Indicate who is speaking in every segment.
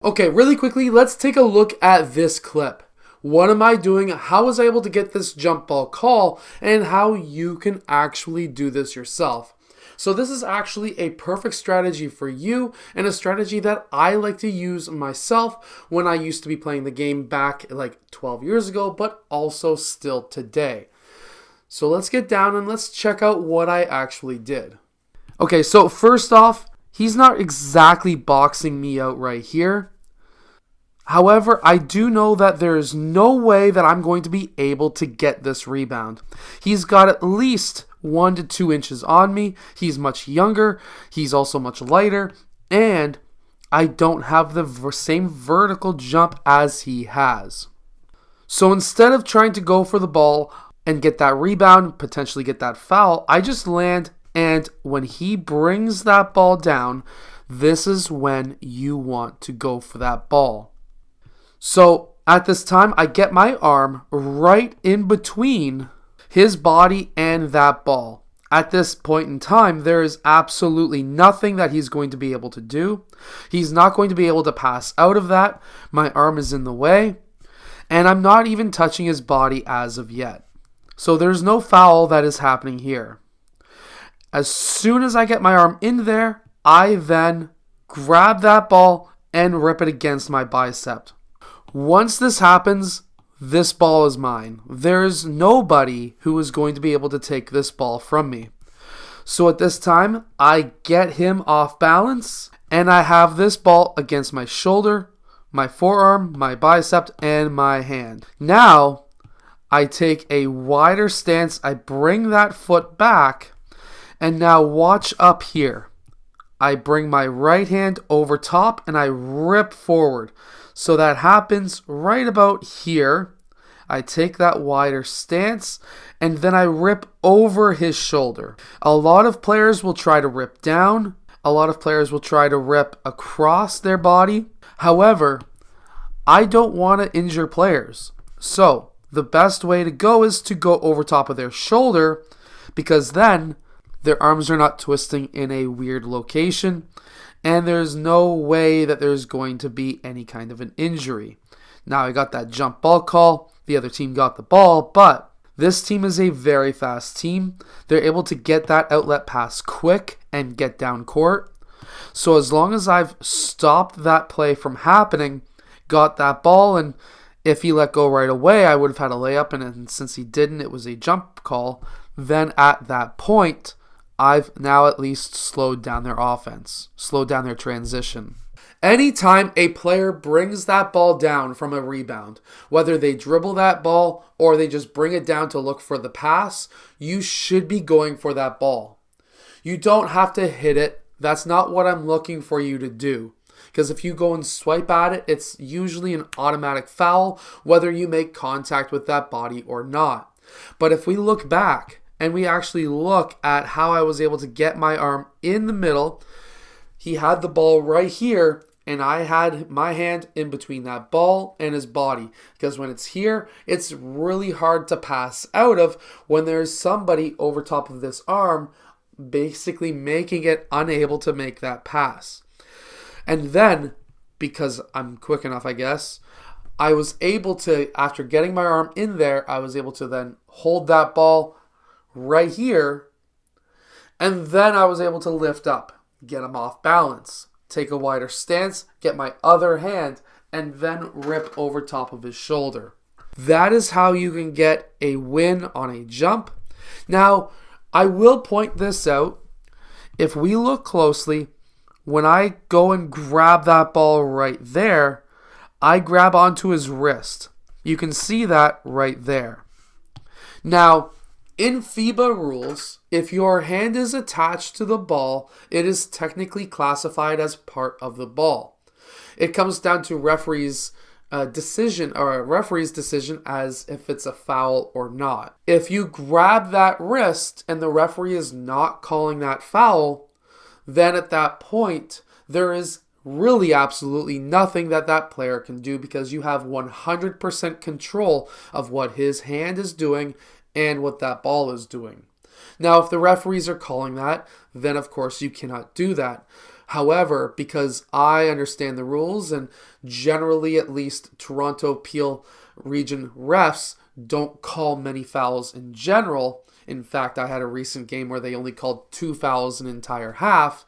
Speaker 1: Okay, really quickly, let's take a look at this clip. What am I doing? How was I able to get this jump ball call? And how you can actually do this yourself. So this is actually a perfect strategy for you and a strategy that I like to use myself when I used to be playing the game back like 12 years ago, but also still today. So let's get down and let's check out what I actually did. Okay, so first off, he's not exactly boxing me out right here. However, I do know that there is no way that I'm going to be able to get this rebound. He's got at least 1 to 2 inches on me. He's much younger. He's also much lighter. And I don't have the same vertical jump as he has. So instead of trying to go for the ball and get that rebound, potentially get that foul, I just land, and when he brings that ball down, this is when you want to go for that ball. So at this time, I get my arm right in between his body and that ball. At this point in time, there is absolutely nothing that he's going to be able to do. He's not going to be able to pass out of that. My arm is in the way, and I'm not even touching his body as of yet. So there's no foul that is happening here. As soon as I get my arm in there, I then grab that ball and rip it against my bicep. Once this happens, this ball is mine. There's nobody who is going to be able to take this ball from me. So at this time, I get him off balance, and I have this ball against my shoulder, my forearm, my bicep, and my hand. Now, I take a wider stance, I bring that foot back, and now watch up here. I bring my right hand over top and I rip forward. So that happens right about here. I take that wider stance and then I rip over his shoulder. A lot of players will try to rip down. A lot of players will try to rip across their body. However, I don't want to injure players. So the best way to go is to go over top of their shoulder, because then their arms are not twisting in a weird location, and there's no way that there's going to be any kind of an injury. Now, I got that jump ball call. The other team got the ball, but this team is a very fast team. They're able to get that outlet pass quick and get down court. So as long as I've stopped that play from happening, got that ball, and if he let go right away, I would have had a layup, and since he didn't, it was a jump call. Then at that point, I've now at least slowed down their offense, slowed down their transition. Anytime a player brings that ball down from a rebound, whether they dribble that ball or they just bring it down to look for the pass, you should be going for that ball. You don't have to hit it. That's not what I'm looking for you to do. Because if you go and swipe at it, it's usually an automatic foul, whether you make contact with that body or not. But if we look back, and we actually look at how I was able to get my arm in the middle, he had the ball right here, and I had my hand in between that ball and his body. Because when it's here, it's really hard to pass out of when there's somebody over top of this arm, basically making it unable to make that pass. And then, because I'm quick enough, I guess, I was able to, after getting my arm in there, I was able to then hold that ball right here, and then I was able to lift up, get him off balance, take a wider stance, get my other hand, and then rip over top of his shoulder. That is how you can get a win on a jump. Now, I will point this out. If we look closely, when I go and grab that ball right there, I grab onto his wrist. You can see that right there. Now, in FIBA rules, if your hand is attached to the ball, it is technically classified as part of the ball. It comes down to referee's decision as if it's a foul or not. If you grab that wrist and the referee is not calling that foul, then at that point, there is really absolutely nothing that player can do, because you have 100% control of what his hand is doing and what that ball is doing. Now, if the referees are calling that, then of course you cannot do that. However, because I understand the rules, and generally at least Toronto Peel region refs don't call many fouls in general. In fact, I had a recent game where they only called 2 fouls an entire half.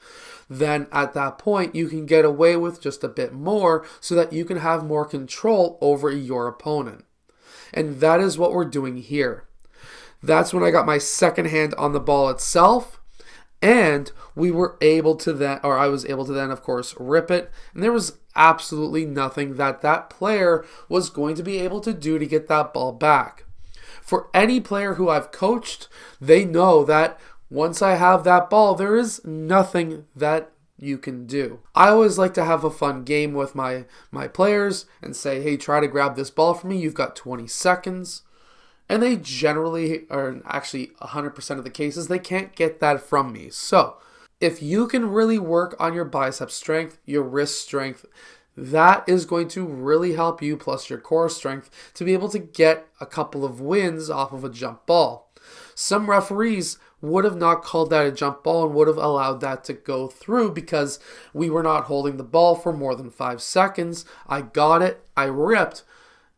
Speaker 1: Then at that point, you can get away with just a bit more so that you can have more control over your opponent. And that is what we're doing here. That's when I got my second hand on the ball itself. And we were able to then, or I was able to then, of course, rip it. And there was absolutely nothing that player was going to be able to do to get that ball back. For any player who I've coached, they know that once I have that ball, there is nothing that you can do. I always like to have a fun game with my players and say, hey, try to grab this ball for me. You've got 20 seconds. And they generally, or actually 100% of the cases, they can't get that from me. So if you can really work on your bicep strength, your wrist strength, that is going to really help you, plus your core strength, to be able to get a couple of wins off of a jump ball. Some referees would have not called that a jump ball and would have allowed that to go through because we were not holding the ball for more than 5 seconds. I got it, I ripped,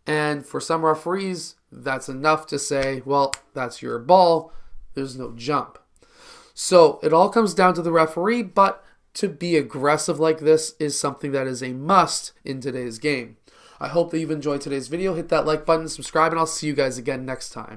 Speaker 1: and for some referees, that's enough to say, well, that's your ball, there's no jump. So it all comes down to the referee, but to be aggressive like this is something that is a must in today's game. I hope that you've enjoyed today's video. Hit that like button, subscribe, and I'll see you guys again next time.